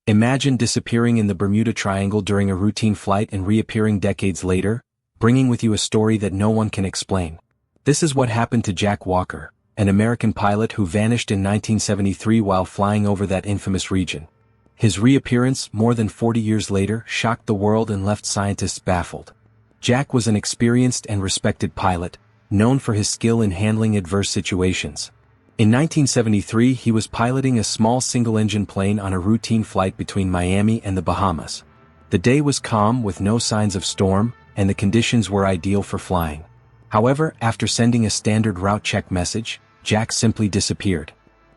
Imagine disappearing in the Bermuda Triangle during a routine flight and reappearing decades later, bringing with you a story that no one can explain. This is what happened to Jack Walker, an American pilot who vanished in 1973 while flying over that infamous region. His reappearance, more than 40 years later, shocked the world and left scientists baffled. Jack was an experienced and respected pilot, known for his skill in handling adverse situations. In 1973, he was piloting a small single-engine plane on a routine flight between Miami and the Bahamas. The day was calm with no signs of storm, and the conditions were ideal for flying. However, after sending a standard route check message, Jack simply disappeared.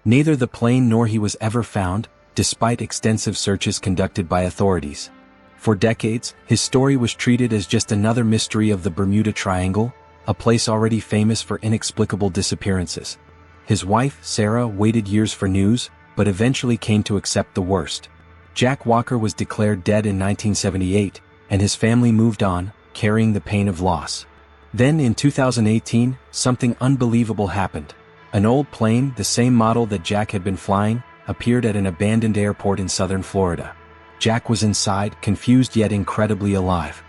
Neither the plane nor he was ever found, despite extensive searches conducted by authorities. For decades, his story was treated as just another mystery of the Bermuda Triangle, a place already famous for inexplicable disappearances. His wife, Sarah, waited years for news, but eventually came to accept the worst. Jack Walker was declared dead in 1978, and his family moved on, carrying the pain of loss. Then in 2018, something unbelievable happened. An old plane, the same model that Jack had been flying, appeared at an abandoned airport in southern Florida. Jack was inside, confused yet incredibly alive.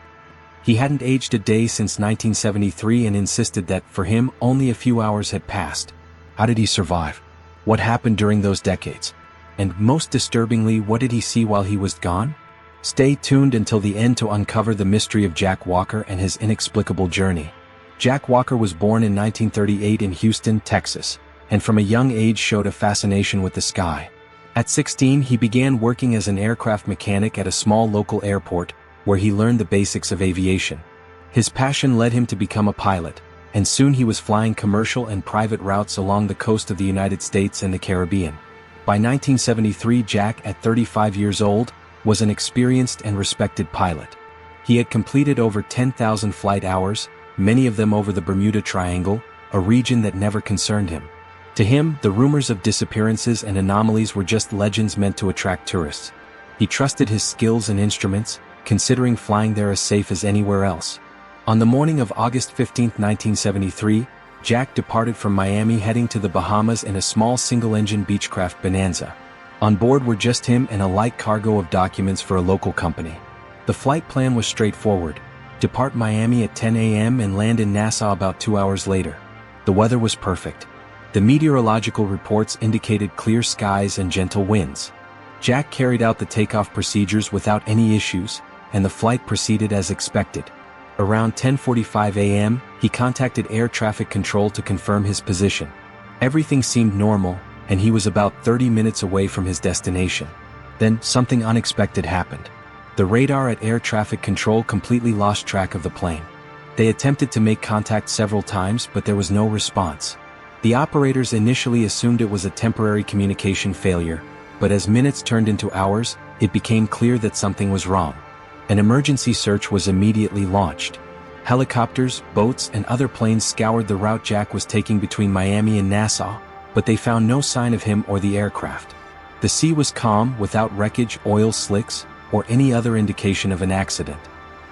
He hadn't aged a day since 1973 and insisted that, for him, only a few hours had passed. How did he survive? What happened during those decades? And most disturbingly, what did he see while he was gone? Stay tuned until the end to uncover the mystery of Jack Walker and his inexplicable journey. Jack Walker was born in 1938 in Houston, Texas, and from a young age showed a fascination with the sky. At 16, he began working as an aircraft mechanic at a small local airport, where he learned the basics of aviation. His passion led him to become a pilot, and soon he was flying commercial and private routes along the coast of the United States and the Caribbean. By 1973, Jack, at 35 years old, was an experienced and respected pilot. He had completed over 10,000 flight hours, many of them over the Bermuda Triangle, a region that never concerned him. To him, the rumors of disappearances and anomalies were just legends meant to attract tourists. He trusted his skills and instruments, considering flying there as safe as anywhere else. On the morning of August 15, 1973, Jack departed from Miami heading to the Bahamas in a small single-engine Beechcraft Bonanza. On board were just him and a light cargo of documents for a local company. The flight plan was straightforward: depart Miami at 10 a.m. and land in Nassau about 2 hours later. The weather was perfect. The meteorological reports indicated clear skies and gentle winds. Jack carried out the takeoff procedures without any issues, and the flight proceeded as expected. Around 10:45 a.m., he contacted air traffic control to confirm his position. Everything seemed normal, and he was about 30 minutes away from his destination. Then, something unexpected happened. The radar at air traffic control completely lost track of the plane. They attempted to make contact several times, but there was no response. The operators initially assumed it was a temporary communication failure, but as minutes turned into hours, it became clear that something was wrong. An emergency search was immediately launched. Helicopters, boats, and other planes scoured the route Jack was taking between Miami and Nassau, but they found no sign of him or the aircraft. The sea was calm, without wreckage, oil slicks, or any other indication of an accident.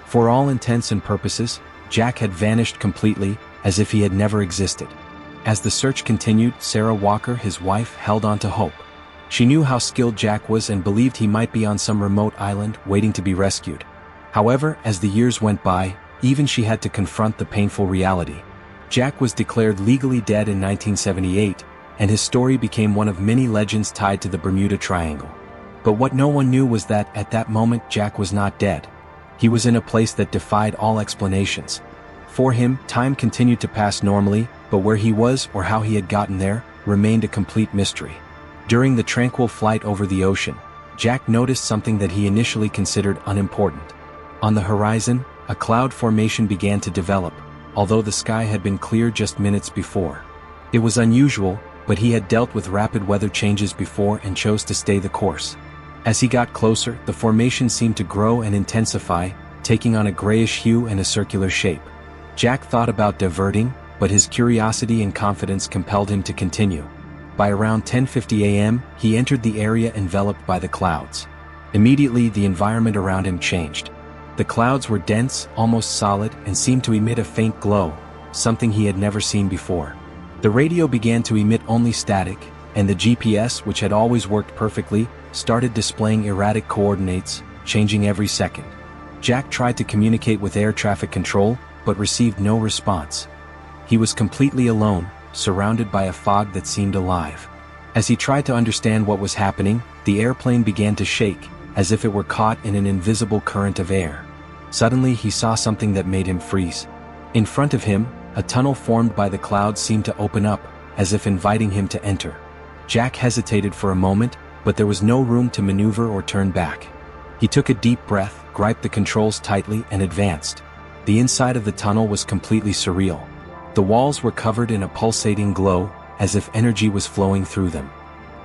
For all intents and purposes, Jack had vanished completely, as if he had never existed. As the search continued, Sarah Walker, his wife, held on to hope. She knew how skilled Jack was and believed he might be on some remote island waiting to be rescued. However, as the years went by, even she had to confront the painful reality. Jack was declared legally dead in 1978, and his story became one of many legends tied to the Bermuda Triangle. But what no one knew was that, at that moment, Jack was not dead. He was in a place that defied all explanations. For him, time continued to pass normally, but where he was or how he had gotten there remained a complete mystery. During the tranquil flight over the ocean, Jack noticed something that he initially considered unimportant. On the horizon, a cloud formation began to develop, although the sky had been clear just minutes before. It was unusual, but he had dealt with rapid weather changes before and chose to stay the course. As he got closer, the formation seemed to grow and intensify, taking on a grayish hue and a circular shape. Jack thought about diverting, but his curiosity and confidence compelled him to continue. By around 10:50 a.m., he entered the area enveloped by the clouds. Immediately, the environment around him changed. The clouds were dense, almost solid, and seemed to emit a faint glow, something he had never seen before. The radio began to emit only static, and the GPS, which had always worked perfectly, started displaying erratic coordinates, changing every second. Jack tried to communicate with air traffic control, but received no response. He was completely alone, surrounded by a fog that seemed alive. As he tried to understand what was happening, the airplane began to shake, as if it were caught in an invisible current of air. Suddenly he saw something that made him freeze. In front of him, a tunnel formed by the clouds seemed to open up, as if inviting him to enter. Jack hesitated for a moment, but there was no room to maneuver or turn back. He took a deep breath, gripped the controls tightly, and advanced. The inside of the tunnel was completely surreal. The walls were covered in a pulsating glow, as if energy was flowing through them.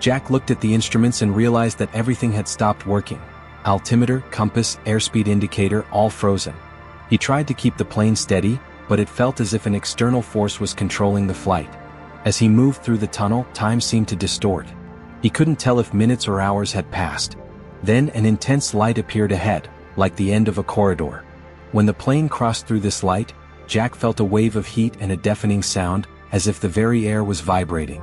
Jack looked at the instruments and realized that everything had stopped working. Altimeter, compass, airspeed indicator, all frozen. He tried to keep the plane steady, but it felt as if an external force was controlling the flight. As he moved through the tunnel, time seemed to distort. He couldn't tell if minutes or hours had passed. Then an intense light appeared ahead, like the end of a corridor. When the plane crossed through this light, Jack felt a wave of heat and a deafening sound, as if the very air was vibrating.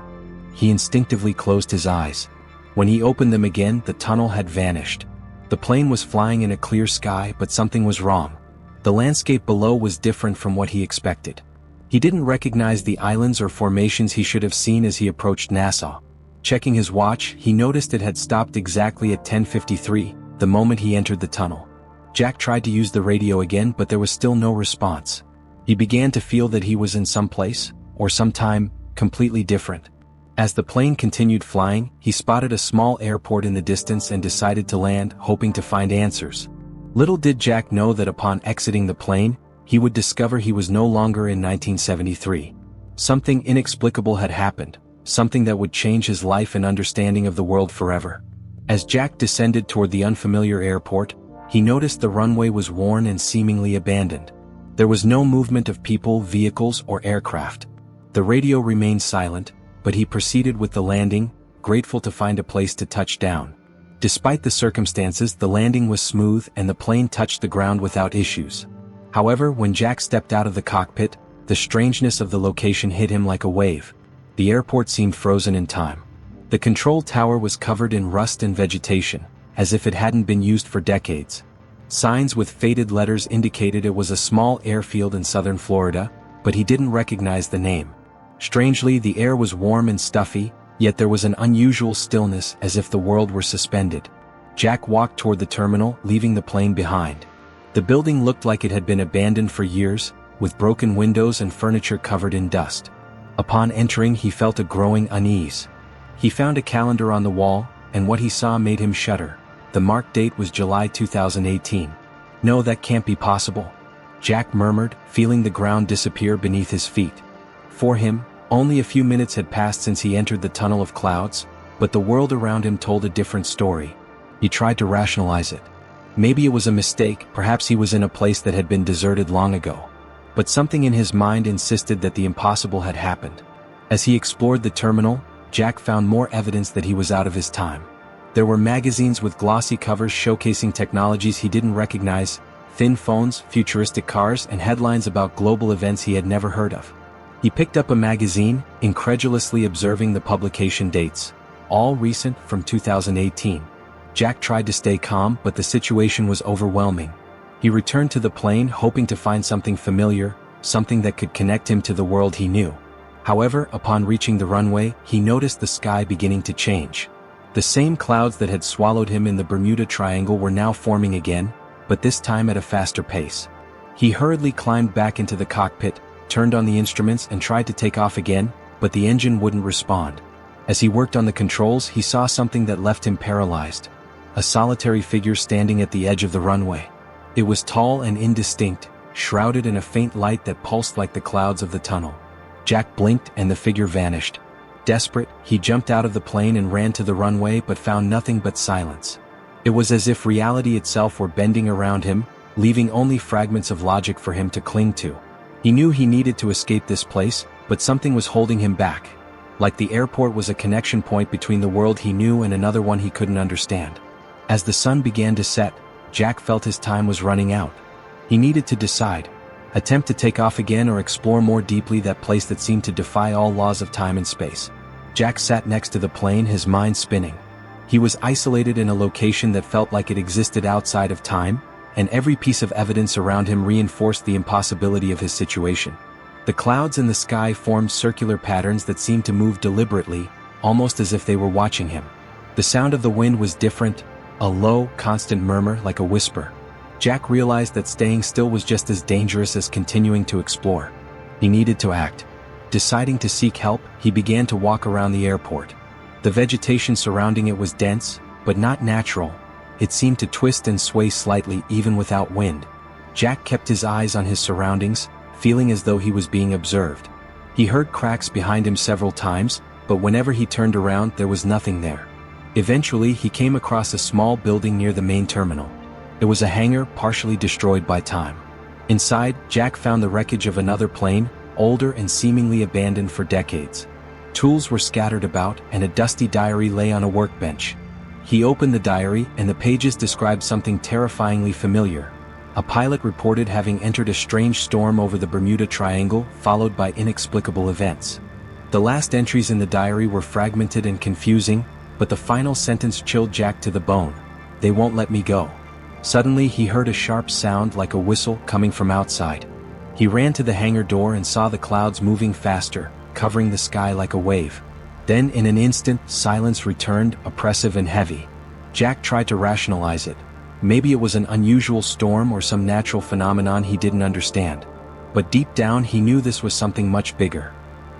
He instinctively closed his eyes. When he opened them again, the tunnel had vanished. The plane was flying in a clear sky, but something was wrong. The landscape below was different from what he expected. He didn't recognize the islands or formations he should have seen as he approached Nassau. Checking his watch, he noticed it had stopped exactly at 10:53, the moment he entered the tunnel. Jack tried to use the radio again, but there was still no response. He began to feel that he was in some place, or some time, completely different. As the plane continued flying, he spotted a small airport in the distance and decided to land, hoping to find answers. Little did Jack know that upon exiting the plane, he would discover he was no longer in 1973. Something inexplicable had happened, something that would change his life and understanding of the world forever. As Jack descended toward the unfamiliar airport, he noticed the runway was worn and seemingly abandoned. There was no movement of people, vehicles, or aircraft. The radio remained silent, but he proceeded with the landing, grateful to find a place to touch down. Despite the circumstances, the landing was smooth and the plane touched the ground without issues. However, when Jack stepped out of the cockpit, the strangeness of the location hit him like a wave. The airport seemed frozen in time. The control tower was covered in rust and vegetation, as if it hadn't been used for decades. Signs with faded letters indicated it was a small airfield in southern Florida, but he didn't recognize the name. Strangely, the air was warm and stuffy, yet there was an unusual stillness, as if the world were suspended. Jack walked toward the terminal, leaving the plane behind. The building looked like it had been abandoned for years, with broken windows and furniture covered in dust. Upon entering, he felt a growing unease. He found a calendar on the wall, and what he saw made him shudder. The marked date was July 2018. No, that can't be possible, Jack murmured, feeling the ground disappear beneath his feet. For him, only a few minutes had passed since he entered the tunnel of clouds, but the world around him told a different story. He tried to rationalize it. Maybe it was a mistake, perhaps he was in a place that had been deserted long ago. But something in his mind insisted that the impossible had happened. As he explored the terminal, Jack found more evidence that he was out of his time. There were magazines with glossy covers showcasing technologies he didn't recognize, thin phones, futuristic cars, and headlines about global events he had never heard of. He picked up a magazine, incredulously observing the publication dates, all recent from 2018. Jack tried to stay calm, but the situation was overwhelming. He returned to the plane, hoping to find something familiar, something that could connect him to the world he knew. However, upon reaching the runway, he noticed the sky beginning to change. The same clouds that had swallowed him in the Bermuda Triangle were now forming again, but this time at a faster pace. He hurriedly climbed back into the cockpit, turned on the instruments and tried to take off again, but the engine wouldn't respond. As he worked on the controls, he saw something that left him paralyzed. A solitary figure standing at the edge of the runway. It was tall and indistinct, shrouded in a faint light that pulsed like the clouds of the tunnel. Jack blinked and the figure vanished. Desperate, he jumped out of the plane and ran to the runway, but found nothing but silence. It was as if reality itself were bending around him, leaving only fragments of logic for him to cling to. He knew he needed to escape this place, but something was holding him back. Like the airport was a connection point between the world he knew and another one he couldn't understand. As the sun began to set, Jack felt his time was running out. He needed to decide. Attempt to take off again or explore more deeply that place that seemed to defy all laws of time and space. Jack sat next to the plane, his mind spinning. He was isolated in a location that felt like it existed outside of time, and every piece of evidence around him reinforced the impossibility of his situation. The clouds in the sky formed circular patterns that seemed to move deliberately, almost as if they were watching him. The sound of the wind was different, a low, constant murmur like a whisper. Jack realized that staying still was just as dangerous as continuing to explore. He needed to act. Deciding to seek help, he began to walk around the airport. The vegetation surrounding it was dense, but not natural. It seemed to twist and sway slightly even without wind. Jack kept his eyes on his surroundings, feeling as though he was being observed. He heard cracks behind him several times, but whenever he turned around there was nothing there. Eventually he came across a small building near the main terminal. It was a hangar partially destroyed by time. Inside, Jack found the wreckage of another plane, older and seemingly abandoned for decades. Tools were scattered about, and a dusty diary lay on a workbench. He opened the diary, and the pages described something terrifyingly familiar. A pilot reported having entered a strange storm over the Bermuda Triangle, followed by inexplicable events. The last entries in the diary were fragmented and confusing, but the final sentence chilled Jack to the bone. "They won't let me go." Suddenly he heard a sharp sound like a whistle coming from outside. He ran to the hangar door and saw the clouds moving faster, covering the sky like a wave. Then in an instant, silence returned, oppressive and heavy. Jack tried to rationalize it. Maybe it was an unusual storm or some natural phenomenon he didn't understand. But deep down he knew this was something much bigger.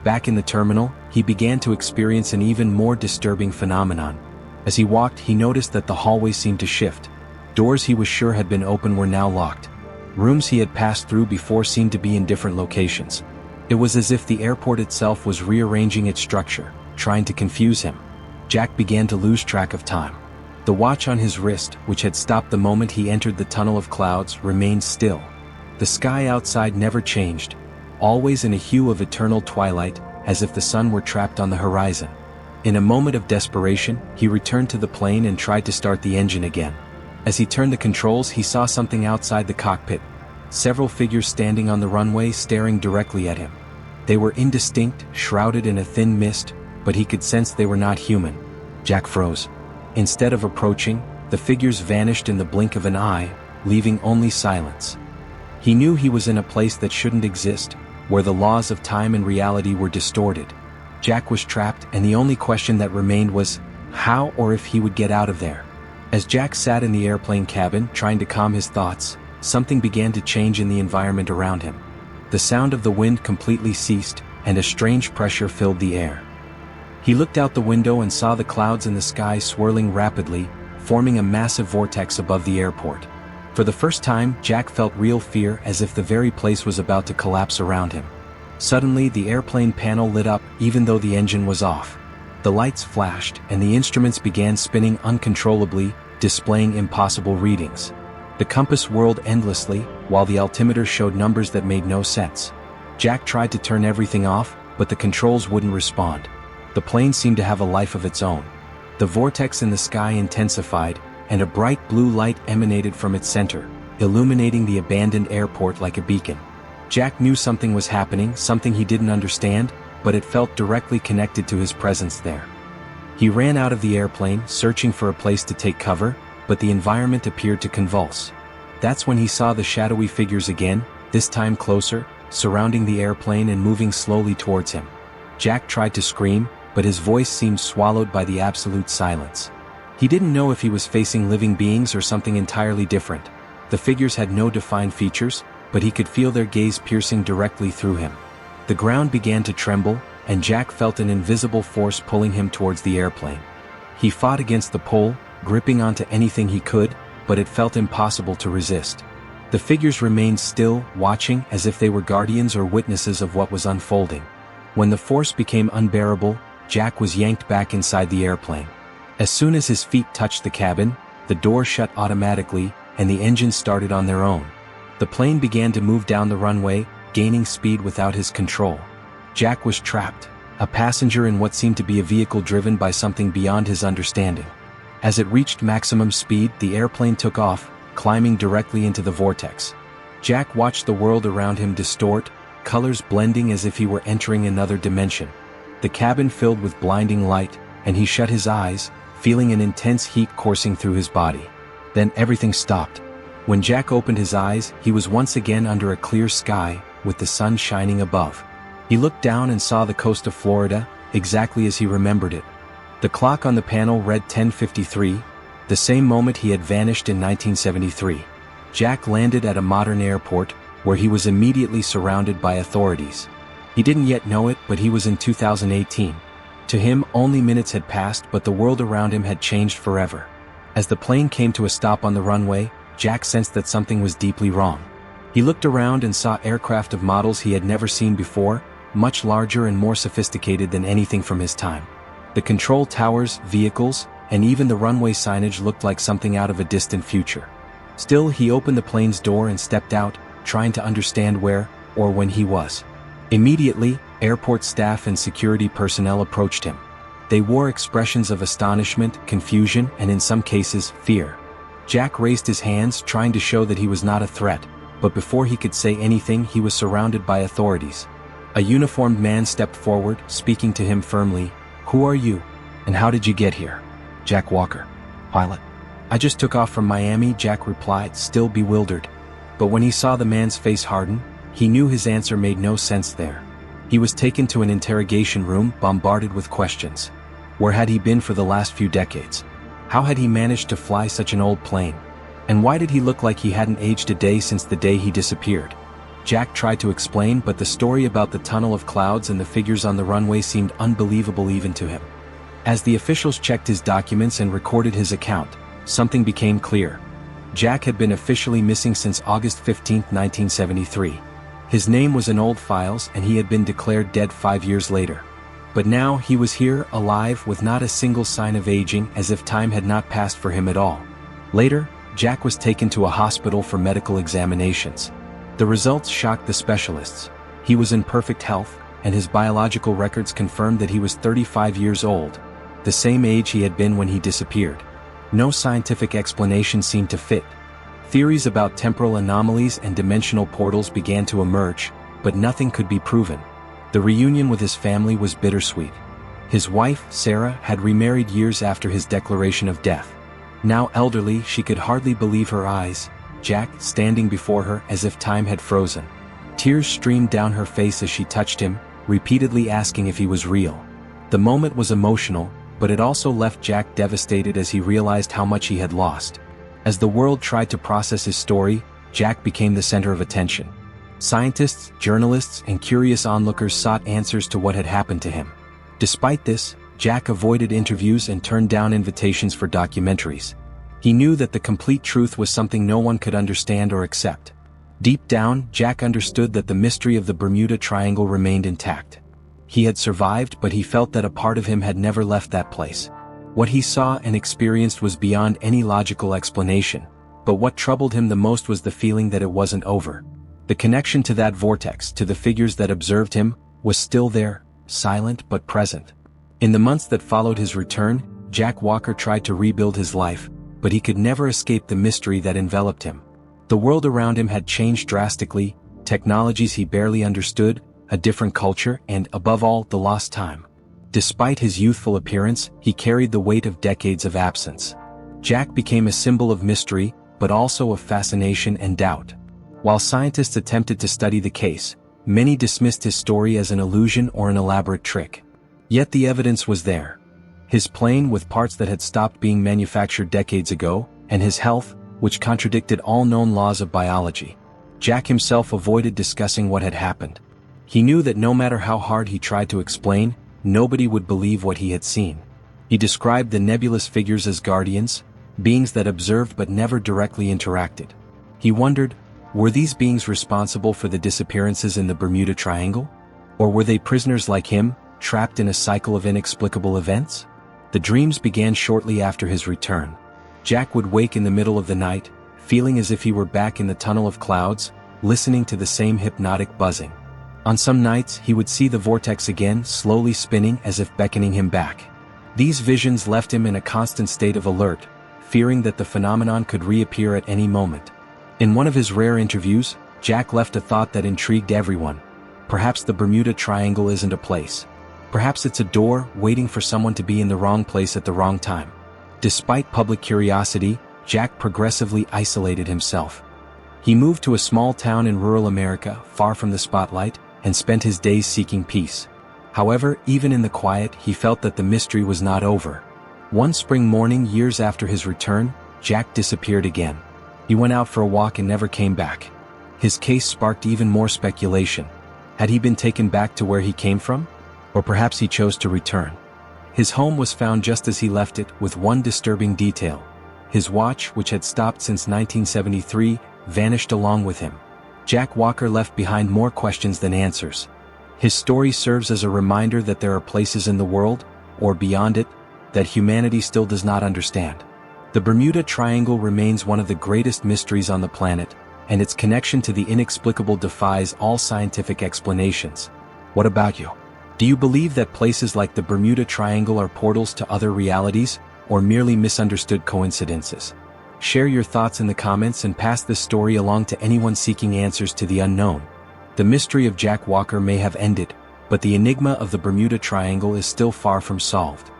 Back in the terminal, he began to experience an even more disturbing phenomenon. As he walked, he noticed that the hallway seemed to shift. Doors he was sure had been open were now locked. Rooms he had passed through before seemed to be in different locations. It was as if the airport itself was rearranging its structure, trying to confuse him. Jack began to lose track of time. The watch on his wrist, which had stopped the moment he entered the tunnel of clouds, remained still. The sky outside never changed, always in a hue of eternal twilight, as if the sun were trapped on the horizon. In a moment of desperation, he returned to the plane and tried to start the engine again. As he turned the controls, he saw something outside the cockpit. Several figures standing on the runway staring directly at him. They were indistinct, shrouded in a thin mist, but he could sense they were not human. Jack froze. Instead of approaching, the figures vanished in the blink of an eye, leaving only silence. He knew he was in a place that shouldn't exist, where the laws of time and reality were distorted. Jack was trapped, and the only question that remained was, how or if he would get out of there. As Jack sat in the airplane cabin, trying to calm his thoughts, something began to change in the environment around him. The sound of the wind completely ceased, and a strange pressure filled the air. He looked out the window and saw the clouds in the sky swirling rapidly, forming a massive vortex above the airport. For the first time, Jack felt real fear, as if the very place was about to collapse around him. Suddenly, the airplane panel lit up, even though the engine was off. The lights flashed, and the instruments began spinning uncontrollably, displaying impossible readings. The compass whirled endlessly, while the altimeter showed numbers that made no sense. Jack tried to turn everything off, but the controls wouldn't respond. The plane seemed to have a life of its own. The vortex in the sky intensified, and a bright blue light emanated from its center, illuminating the abandoned airport like a beacon. Jack knew something was happening, something he didn't understand, but it felt directly connected to his presence there. He ran out of the airplane, searching for a place to take cover, but the environment appeared to convulse. That's when he saw the shadowy figures again, this time closer, surrounding the airplane and moving slowly towards him. Jack tried to scream, but his voice seemed swallowed by the absolute silence. He didn't know if he was facing living beings or something entirely different. The figures had no defined features, but he could feel their gaze piercing directly through him. The ground began to tremble, and Jack felt an invisible force pulling him towards the airplane. He fought against the pull, gripping onto anything he could, but it felt impossible to resist. The figures remained still, watching as if they were guardians or witnesses of what was unfolding. When the force became unbearable, Jack was yanked back inside the airplane. As soon as his feet touched the cabin, the door shut automatically, and the engines started on their own. The plane began to move down the runway, gaining speed without his control. Jack was trapped, a passenger in what seemed to be a vehicle driven by something beyond his understanding. As it reached maximum speed, the airplane took off, climbing directly into the vortex. Jack watched the world around him distort, colors blending as if he were entering another dimension. The cabin filled with blinding light, and he shut his eyes, feeling an intense heat coursing through his body. Then everything stopped. When Jack opened his eyes, he was once again under a clear sky, with the sun shining above. He looked down and saw the coast of Florida, exactly as he remembered it. The clock on the panel read 10:53, the same moment he had vanished in 1973. Jack landed at a modern airport, where he was immediately surrounded by authorities. He didn't yet know it, but he was in 2018. To him, only minutes had passed, but the world around him had changed forever. As the plane came to a stop on the runway, Jack sensed that something was deeply wrong. He looked around and saw aircraft of models he had never seen before, much larger and more sophisticated than anything from his time. The control towers, vehicles, and even the runway signage looked like something out of a distant future. Still, he opened the plane's door and stepped out, trying to understand where, or when he was. Immediately, airport staff and security personnel approached him. They wore expressions of astonishment, confusion, and in some cases, fear. Jack raised his hands, trying to show that he was not a threat, but before he could say anything, he was surrounded by authorities. A uniformed man stepped forward, speaking to him firmly. "Who are you? And how did you get here?" "Jack Walker, pilot." "I just took off from Miami," Jack replied, still bewildered. But when he saw the man's face harden, he knew his answer made no sense there. He was taken to an interrogation room, bombarded with questions. Where had he been for the last few decades? How had he managed to fly such an old plane? And why did he look like he hadn't aged a day since the day he disappeared? Jack tried to explain, but the story about the tunnel of clouds and the figures on the runway seemed unbelievable even to him. As the officials checked his documents and recorded his account, something became clear. Jack had been officially missing since August 15, 1973. His name was in old files and he had been declared dead 5 years later. But now he was here, alive, with not a single sign of aging, as if time had not passed for him at all. Later, Jack was taken to a hospital for medical examinations. The results shocked the specialists. He was in perfect health, and his biological records confirmed that he was 35 years old, the same age he had been when he disappeared. No scientific explanation seemed to fit. Theories about temporal anomalies and dimensional portals began to emerge, but nothing could be proven. The reunion with his family was bittersweet. His wife, Sarah, had remarried years after his declaration of death. Now elderly, she could hardly believe her eyes, Jack standing before her as if time had frozen. Tears streamed down her face as she touched him, repeatedly asking if he was real. The moment was emotional, but it also left Jack devastated as he realized how much he had lost. As the world tried to process his story, Jack became the center of attention. Scientists, journalists, and curious onlookers sought answers to what had happened to him. Despite this, Jack avoided interviews and turned down invitations for documentaries. He knew that the complete truth was something no one could understand or accept. Deep down, Jack understood that the mystery of the Bermuda Triangle remained intact. He had survived, but he felt that a part of him had never left that place. What he saw and experienced was beyond any logical explanation, but what troubled him the most was the feeling that it wasn't over. The connection to that vortex, to the figures that observed him, was still there, silent but present. In the months that followed his return, Jack Walker tried to rebuild his life, but he could never escape the mystery that enveloped him. The world around him had changed drastically, technologies he barely understood, a different culture, and, above all, the lost time. Despite his youthful appearance, he carried the weight of decades of absence. Jack became a symbol of mystery, but also of fascination and doubt. While scientists attempted to study the case, many dismissed his story as an illusion or an elaborate trick. Yet the evidence was there. His plane with parts that had stopped being manufactured decades ago, and his health, which contradicted all known laws of biology. Jack himself avoided discussing what had happened. He knew that no matter how hard he tried to explain, nobody would believe what he had seen. He described the nebulous figures as guardians, beings that observed but never directly interacted. He wondered, were these beings responsible for the disappearances in the Bermuda Triangle? Or were they prisoners like him, trapped in a cycle of inexplicable events? The dreams began shortly after his return. Jack would wake in the middle of the night, feeling as if he were back in the tunnel of clouds, listening to the same hypnotic buzzing. On some nights, he would see the vortex again, slowly spinning as if beckoning him back. These visions left him in a constant state of alert, fearing that the phenomenon could reappear at any moment. In one of his rare interviews, Jack left a thought that intrigued everyone. Perhaps the Bermuda Triangle isn't a place. Perhaps it's a door waiting for someone to be in the wrong place at the wrong time. Despite public curiosity, Jack progressively isolated himself. He moved to a small town in rural America, far from the spotlight, and spent his days seeking peace. However, even in the quiet, he felt that the mystery was not over. One spring morning, years after his return, Jack disappeared again. He went out for a walk and never came back. His case sparked even more speculation. Had he been taken back to where he came from? Or perhaps he chose to return. His home was found just as he left it, with one disturbing detail. His watch, which had stopped since 1973, vanished along with him. Jack Walker left behind more questions than answers. His story serves as a reminder that there are places in the world, or beyond it, that humanity still does not understand. The Bermuda Triangle remains one of the greatest mysteries on the planet, and its connection to the inexplicable defies all scientific explanations. What about you? Do you believe that places like the Bermuda Triangle are portals to other realities, or merely misunderstood coincidences? Share your thoughts in the comments and pass this story along to anyone seeking answers to the unknown. The mystery of Jack Walker may have ended, but the enigma of the Bermuda Triangle is still far from solved.